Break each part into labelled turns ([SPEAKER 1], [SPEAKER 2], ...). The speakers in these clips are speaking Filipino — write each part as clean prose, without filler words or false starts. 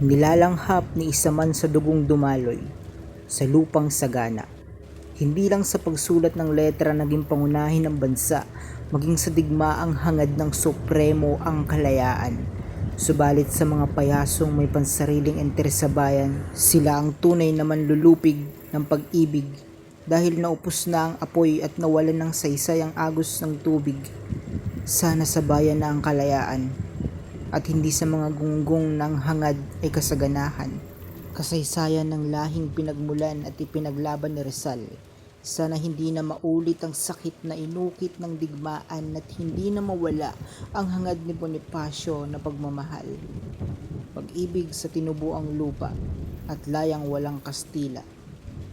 [SPEAKER 1] Nilalanghap ni isa man sa dugong dumaloy, sa lupang sagana. Hindi lang sa pagsulat ng letra naging pangunahin ng bansa, maging sa digmaang hangad ng Supremo ang kalayaan. Subalit sa mga payasong may pansariling interes sa bayan, sila ang tunay na manlulupig ng pag-ibig dahil naupos na ang apoy at nawalan ng saysay ang agos ng tubig. Sana sa bayan na ang kalayaan at hindi sa mga gunggong ng hangad ay kasaganahan. Kasaysayan ng lahing pinagmulan at ipinaglaban ni Rizal. Sana hindi na maulit ang sakit na inukit ng digmaan at hindi na mawala ang hangad ni Bonifacio na pagmamahal. Pag-ibig sa tinubuang lupa at layang walang Kastila.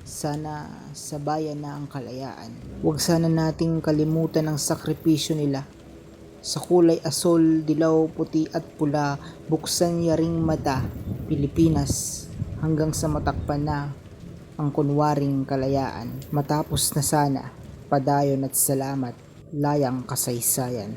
[SPEAKER 1] Sana sa bayan na ang kalayaan. Huwag sana nating kalimutan ang sakripisyo nila. Sa kulay asol, dilaw, puti at pula, buksan yaring mata, Pilipinas, hanggang sa matakpan na ang kunwaring kalayaan. Matapos na sana, padayon at salamat, layang kasaysayan.